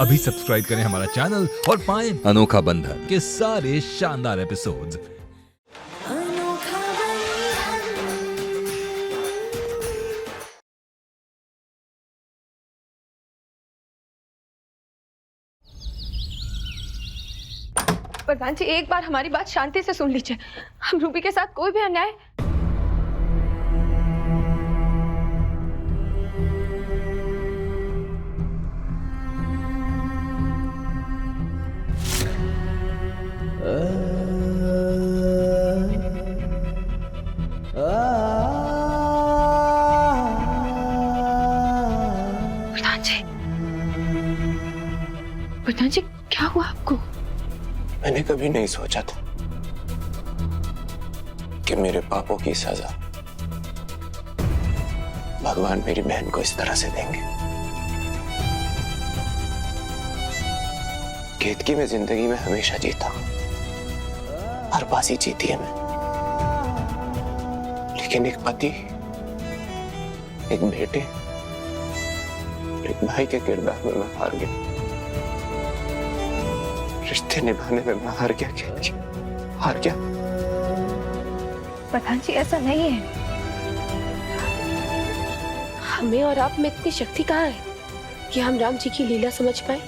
अभी सब्सक्राइब करें हमारा चैनल और पाएं अनोखा बंधन के सारे शानदार एपिसोड्स। अनोखा बंधन। प्रधान जी, एक बार हमारी बात शांति से सुन लीजिए। हम रूबी के साथ कोई भी अन्याय प्रधान जी, क्या हुआ आपको? मैंने कभी नहीं सोचा था कि मेरे पापों की सजा भगवान मेरी बहन को इस तरह से देंगे। केतकी में जिंदगी में हमेशा जीता हूं, हर बाजी जीती है मैं, लेकिन एक पति, एक बेटे, एक भाई के किरदार में मैं हार गया। रिश्ते निभाने में मैं हार गया। हार गया। प्रधान जी, ऐसा नहीं है। हमें और आप में इतनी शक्ति कहाँ है कि हम राम जी की लीला समझ पाए?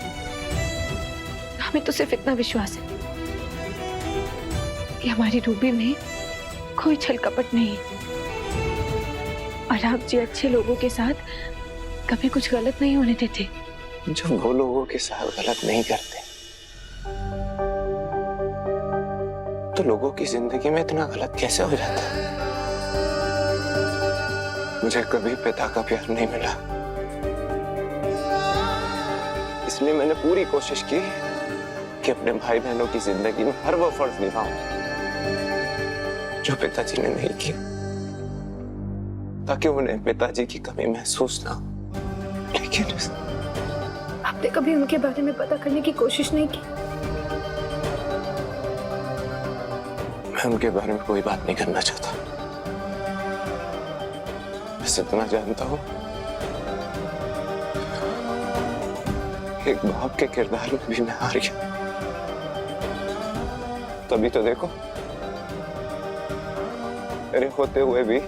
हमें तो सिर्फ इतना विश्वास है कि हमारी रूबी में कोई छल कपट नहीं है और राम जी अच्छे लोगों के साथ कभी कुछ गलत नहीं होने देते। जब वो लोगों के साथ गलत नहीं करते तो लोगों की जिंदगी में इतना गलत कैसे हो जाता है? मुझे कभी पिता का प्यार नहीं मिला, इसलिए मैंने पूरी कोशिश की कि अपने भाई बहनों की जिंदगी में हर वो फर्ज निभाऊं जो पिताजी ने नहीं किया, ताकि उन्हें पिताजी की कमी महसूस ना हो। लेकिन आपने कभी उनके बारे में पता करने की कोशिश नहीं की? मैं उनके बारे में कोई बात नहीं करना चाहता। बस इतना जानता हूं, एक बाप के किरदार में भी मैं हार गया। तभी तो देखो, मेरे होते हुए भी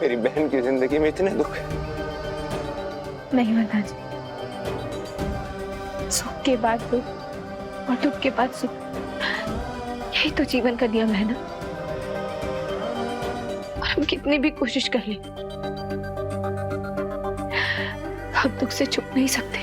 मेरी बहन की जिंदगी में इतने दुख है। नहीं प्रधान जी, सुख के बाद दुख और दुख के बाद सुख, यही तो जीवन का नियम है ना। और हम कितनी भी कोशिश कर लें, हम दुख से छुप नहीं सकते।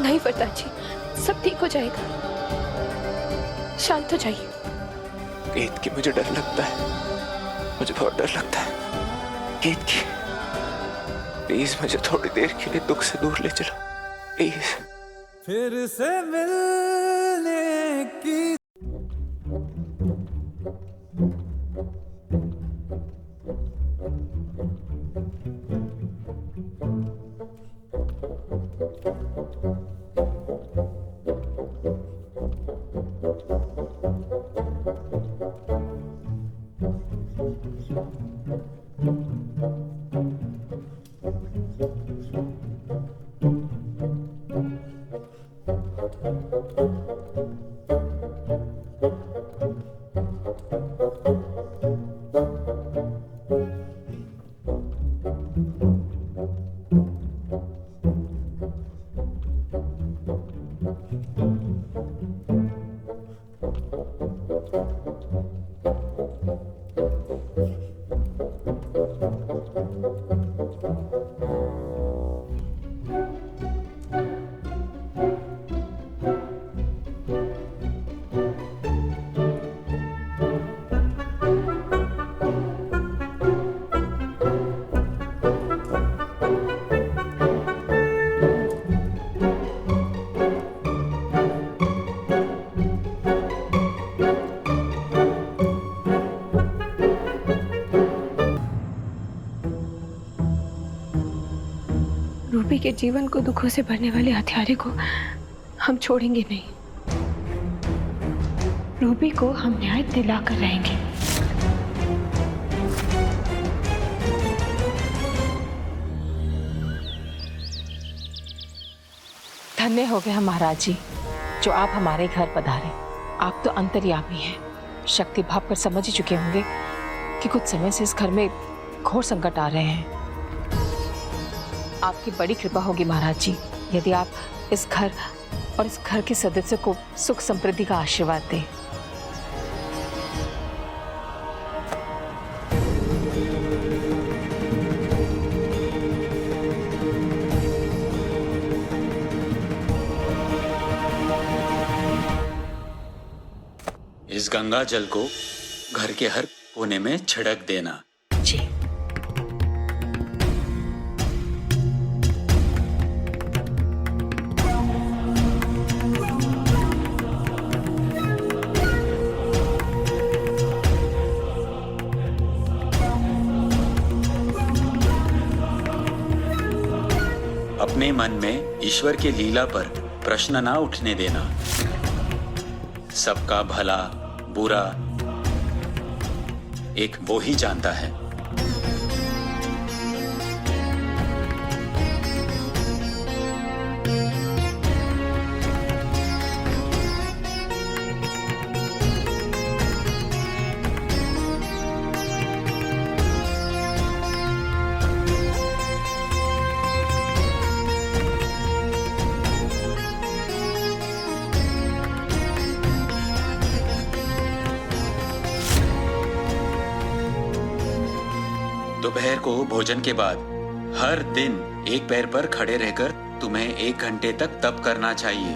नहीं प्रधान जी, सब ठीक हो जाएगा। शांत हो जाइए। ईद की मुझे डर लगता है, मुझे बहुत डर लगता है। ईद की, प्लीज मुझे थोड़ी देर के लिए दुख से दूर ले चलो, प्लीज। फिर से मिलने की रूबी के जीवन को दुखों से भरने वाले हत्यारे को हम छोड़ेंगे नहीं। रूबी को हम न्याय दिलाकर रहेंगे। धन्य हो गए हम महाराज जी जो आप हमारे घर पधारे। आप तो अंतर्यामी हैं, शक्ति भाव कर समझ ही चुके होंगे कि कुछ समय से इस घर में घोर संकट आ रहे हैं। आपकी बड़ी कृपा होगी महाराज जी यदि आप इस घर और इस घर के सदस्यों को सुख समृद्धि का आशीर्वाद दें। इस गंगा जल को घर के हर कोने में छिड़क देना। जी। अपने मन में ईश्वर के लीला पर प्रश्न ना उठने देना। सबका भला बुरा एक वो ही जानता है। दोपहर को भोजन के बाद हर दिन एक पैर पर खड़े रहकर तुम्हें 1 घंटे तक तप करना चाहिए।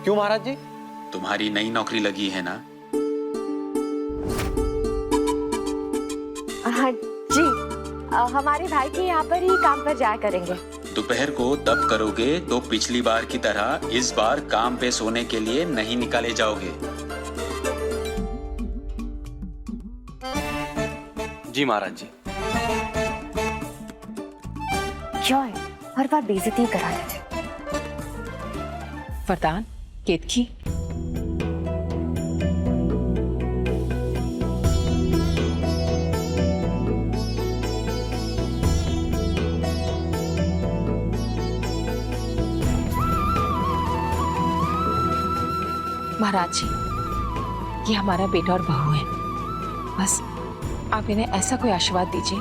क्यों महाराज जी? तुम्हारी नई नौकरी लगी है ना? हाँ जी, हमारे भाई के यहाँ पर ही काम पर जाया करेंगे। दोपहर को तप करोगे तो पिछली बार की तरह इस बार काम पे सोने के लिए नहीं निकाले जाओगे। जी महाराज जी। क्यों है हर बार बेइज्जती करा देते? वरदान, केतकी, महाराज जी ये हमारा बेटा और बहू है। बस आप इन्हें ऐसा कोई आशीर्वाद दीजिए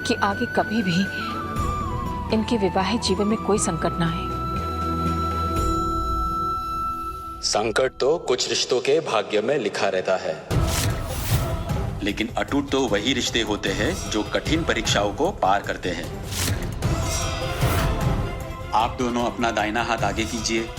कि आगे कभी भी इनके विवाहित जीवन में कोई संकट ना आए। संकट तो कुछ रिश्तों के भाग्य में लिखा रहता है, लेकिन अटूट तो वही रिश्ते होते हैं जो कठिन परीक्षाओं को पार करते हैं। आप दोनों अपना दाहिना हाथ आगे कीजिए।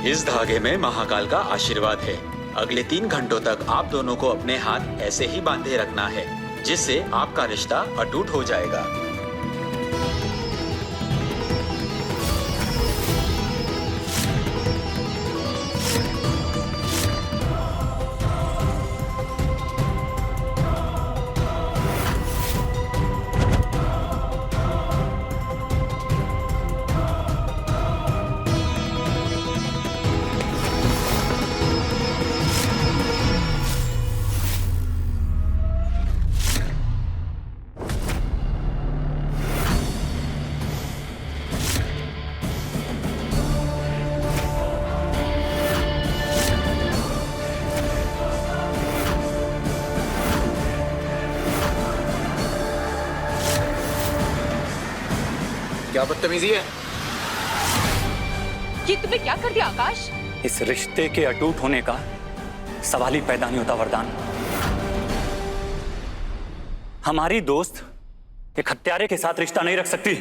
इस धागे में महाकाल का आशीर्वाद है। अगले 3 घंटों तक आप दोनों को अपने हाथ ऐसे ही बांधे रखना है, जिससे आपका रिश्ता अटूट हो जाएगा। क्या बदतमीजी है? ये तुमने क्या कर दिया आकाश? इस रिश्ते के अटूट होने का सवाल ही पैदा नहीं होता वरदान। हमारी दोस्त एक हत्यारे के साथ रिश्ता नहीं रख सकती।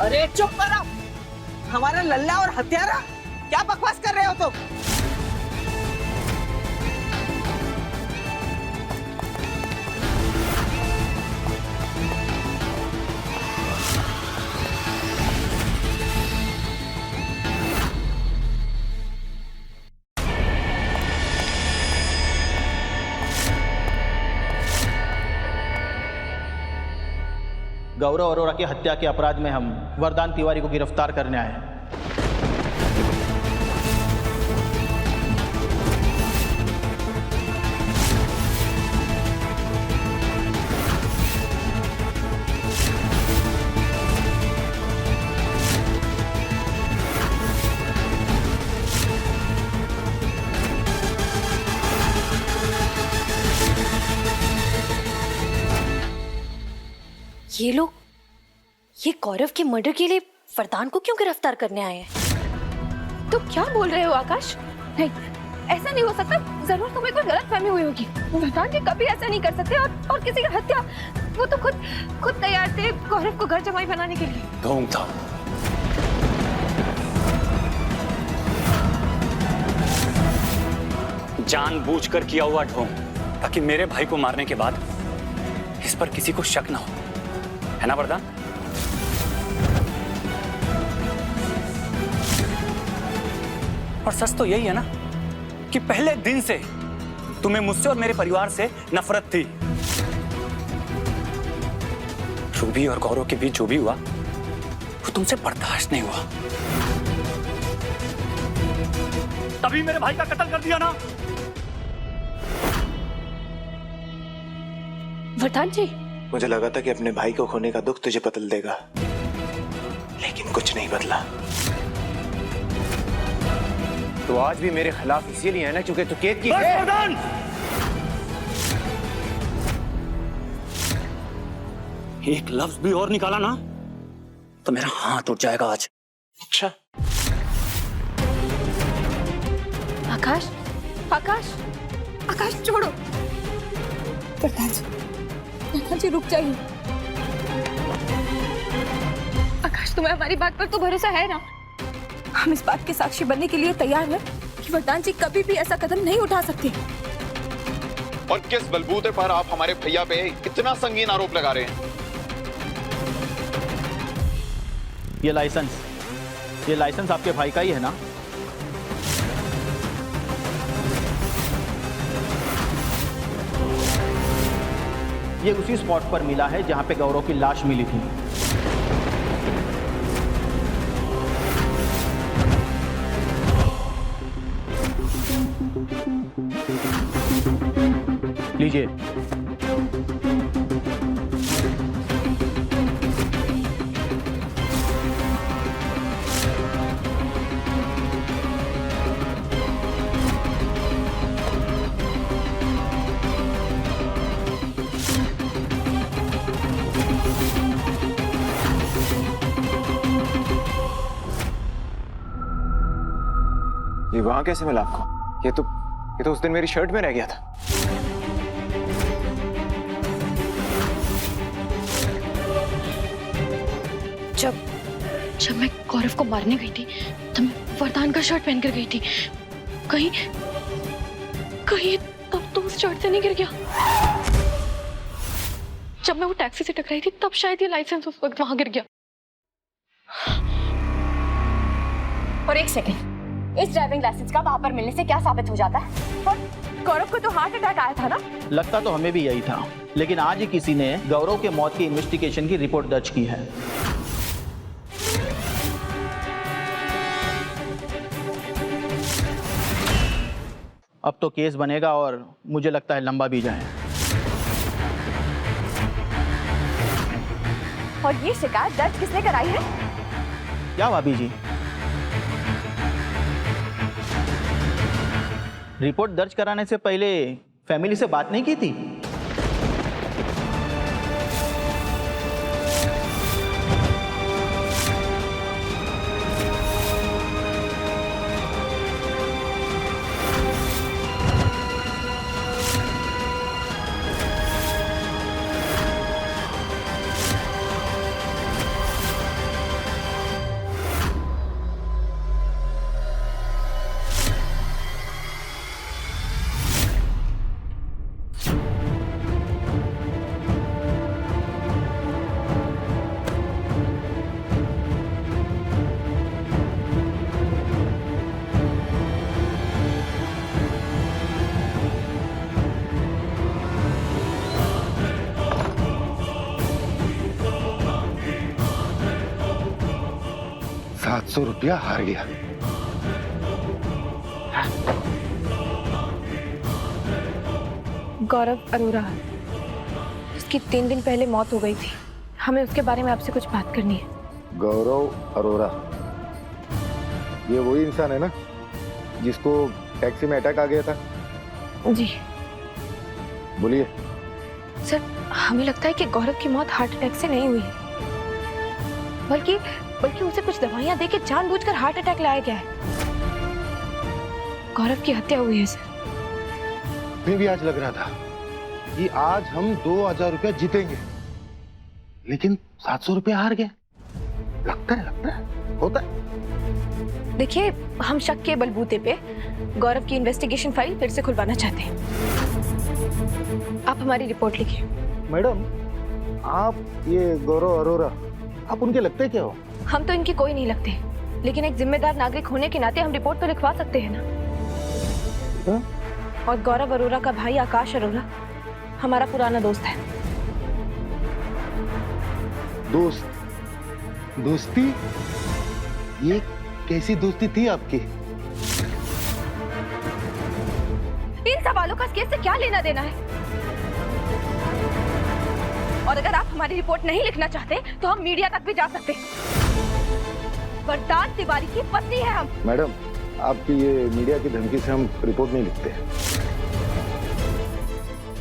अरे चुप करो! हमारा लल्ला और हत्यारा, क्या बकवास कर रहे हो तुम? गौरव अरोरा की हत्या के अपराध में हम वरदान तिवारी को गिरफ्तार करने आए हैं। ये लोग ये गौरव के मर्डर के लिए वरदान को क्यों गिरफ्तार करने आए हैं? तो क्या बोल रहे हो आकाश? नहीं, ऐसा नहीं हो सकता। जरूर तुम्हें कोई गलतफहमी हुई होगी। वरदान जी कभी ऐसा नहीं कर सकते और किसी की हत्या। वो तो खुद तैयार थे गौरव को घर जमाई बनाने के लिए। ढोंग था। जानबूझकर किया हुआ ढोंग, ताकि मेरे भाई को मारने के बाद इस पर किसी को शक ना हो, है ना वरदान? और सच तो यही है ना कि पहले दिन से तुम्हें मुझसे और मेरे परिवार से नफरत थी। रूबी और गौरव के बीच जो भी हुआ वो तुमसे बर्दाश्त नहीं हुआ, तभी मेरे भाई का कत्ल कर दिया ना। वरदान जी, मुझे लगा था कि अपने भाई को खोने का दुख तुझे बदल देगा, लेकिन कुछ नहीं बदला। तो आज भी मेरे खिलाफ इसीलिए है ना क्योंकि तू केत की वरदान! एक लफ्ज भी और निकाला ना तो मेरा हाथ उठ जाएगा आज। अच्छा, आकाश, आकाश, आकाश छोड़ो। वरदान जी रुक जाइए। आकाश, तुम्हें हमारी बात पर तो भरोसा है ना? हम इस बात के साक्षी बनने के लिए तैयार हैं कि वरदान जी कभी भी ऐसा कदम नहीं उठा सकते। और किस बलबूते पर आप हमारे भैया पे इतना संगीन आरोप लगा रहे हैं? ये लाइसेंस आपके भाई का ही है ना? ये उसी स्पॉट पर मिला है जहां पे गौरव की लाश मिली थी। लीजिए। ये वहां कैसे मिला आपको? ये तो उस दिन मेरी शर्ट में रह गया था। जब मैं गौरव को मारने गई थी तो मैं वरदान का शर्ट पहनकर गई थी। कहीं तब तो उस शर्ट से नहीं गिर गया। जब मैं वो टैक्सी से टकराई थी तब शायद ये लाइसेंस उस वक्त वहां गिर गया। और एक सेकंड, इस ड्राइविंग लाइसेंस का वहां पर मिलने से क्या साबित हो जाता है? और गौरव को तो हार्ट अटैक आया था ना? लगता तो हमें भी यही था, लेकिन आज ही किसी ने गौरव के मौत की इन्वेस्टिगेशन की रिपोर्ट दर्ज की है। अब तो केस बनेगा और मुझे लगता है लंबा भी जाए। और ये शिकायत दर्ज किसने कराई है? क्या भाभी जी? रिपोर्ट दर्ज कराने से पहले फैमिली से बात नहीं की थी? 700 रुपया हार गया। गौरव अरोरा, उसकी 3 दिन पहले मौत हो गई थी। हमें उसके बारे में आपसे कुछ बात करनी है। गौरव अरोरा, ये वही इंसान है ना जिसको टैक्सी में अटैक आ गया था? जी। बोलिए। सर, हमें लगता है कि गौरव की मौत हार्ट अटैक से नहीं हुई है, बल्कि उसे कुछ दवाइयां देके जानबूझकर हार्ट अटैक लाया गया है। गौरव की हत्या हुई है सर। मैं भी आज लग रहा था कि आज हम 2000 रुपया जीतेंगे, लेकिन 700 रुपया हार गए। लगता है होता है। देखिए, हम शक के बलबूते पे गौरव की इन्वेस्टिगेशन फाइल फिर से खुलवाना चाहते हैं। आप हमारी रिपोर्ट लिखिए। मैडम, आप ये गौरव अरोरा, आप उनके लगते क्या हो? हम तो इनकी कोई नहीं लगते, लेकिन एक जिम्मेदार नागरिक होने के नाते हम रिपोर्ट तो लिखवा सकते हैं ना। और गौरव अरोरा का भाई आकाश अरोरा हमारा पुराना दोस्त है। दोस्ती? ये कैसी दोस्ती थी आपकी? इन सवालों का इस केस से क्या लेना देना है? और अगर आप हमारी रिपोर्ट नहीं लिखना चाहते तो हम मीडिया तक भी जा सकते हैं। वरदान तिवारी की पत्नी है हम। मैडम, आपकी ये मीडिया की धमकी से हम रिपोर्ट नहीं लिखते।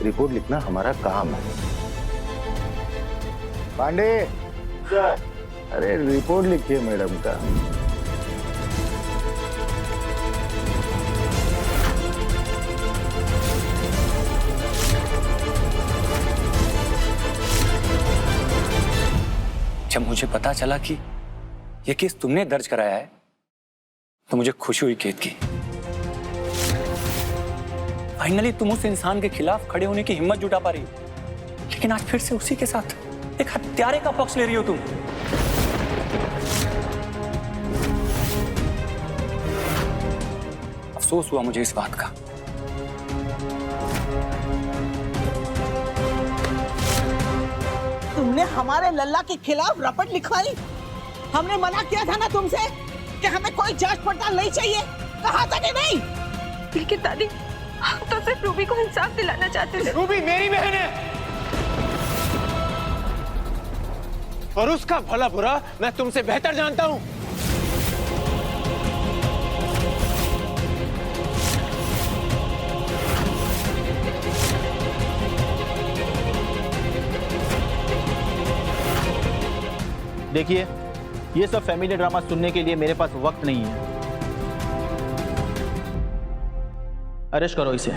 रिपोर्ट लिखना हमारा काम है। पांडे सर, अरे रिपोर्ट लिखिए मैडम का। जब मुझे पता चला कि यह केस तुमने दर्ज कराया है तो मुझे खुशी हुई केत की। फाइनली तुम उस इंसान के खिलाफ खड़े होने की हिम्मत जुटा पा रही हो, लेकिन आज फिर से उसी के साथ एक हत्यारे का पक्ष ले रही हो तुम। अफसोस हुआ मुझे इस बात का। तुमने हमारे लल्ला के खिलाफ रपट लिखवाई। हमने मना किया था ना तुमसे कि हमें कोई जांच पड़ताल नहीं चाहिए, कहा था कि नहीं? लेकिन दादी, हम तो सिर्फ रूबी को इंसाफ दिलाना चाहते थे। रूबी मेरी बहन है और उसका भला बुरा मैं तुमसे बेहतर जानता हूं। देखिए, ये सब फैमिली ड्रामा सुनने के लिए मेरे पास वक्त नहीं है। अरेस्ट करो इसे।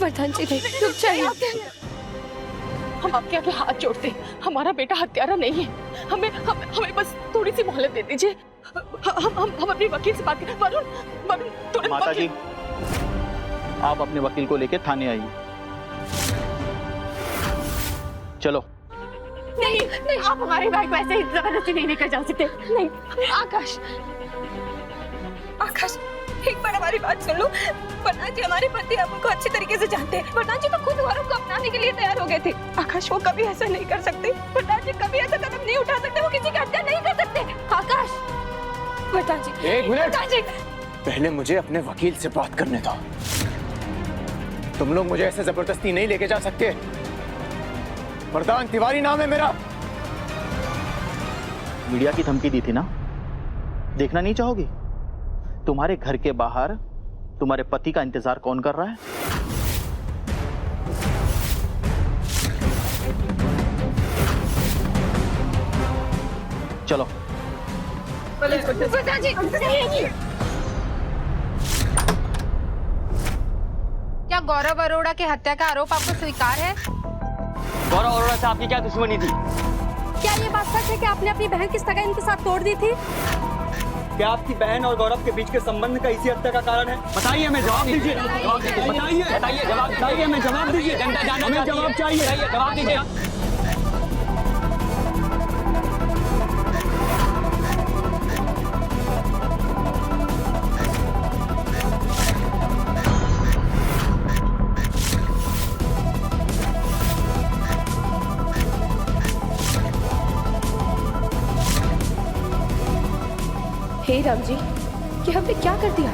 वर्धन जी, रुक जाइए। हम आपके आगे हाथ जोड़ते हैं, हमारा बेटा हत्यारा नहीं है। हमें बस थोड़ी सी मोहलत दे दीजिए। हम अपने वकील से बात करें। वरुण, तुरंत माता जी, आप अपने वकील को लेकर थाने आइए। चलो। नहीं, आप हमारे भाई को ऐसे ही जबरदस्ती नहीं लेकर जा सकते। नहीं, आकाश, एक बार हमारी बात सुन लो। वर्धन जी हमारे पति, आप उनको अच्छे तरीके से जानते हैं। वर्धन जी तो खुद गौरव को अपनाने के लिए तैयार हो गए थे। आकाश, वो कभी ऐसा नहीं कर सकते। वर्धन जी कभी ऐसा कदम नहीं उठा सकते। वो किसी की हत्या नहीं कर सकते। आकाश, वर्धन जी, एक मिनट। वर्धन जी, पहले मुझे अपने वकील से बात करने दो। तुम लोग मुझे ऐसे जबरदस्ती नहीं लेके जा सकते। वरदान तिवारी नाम है मेरा। मीडिया की धमकी दी थी ना, देखना नहीं चाहोगी? तुम्हारे घर के बाहर तुम्हारे पति का इंतजार कौन कर रहा है? चलो। क्या गौरव अरोड़ा के हत्या का आरोप आपको स्वीकार है? गौरव अरोड़ा से आपकी क्या दुश्मनी थी? क्या ये बात सच है कि आपने अपनी बहन की सगाई इनके साथ तोड़ दी थी? क्या आपकी बहन और गौरव के बीच के संबंध का इसी हत्या का कारण है? बताइए, हमें जवाब दीजिए। बताइए, बताइए, हमें जवाब दीजिए। हमें जवाब चाहिए, जवाब दीजिए। हे राम जी, ये हमने क्या कर दिया?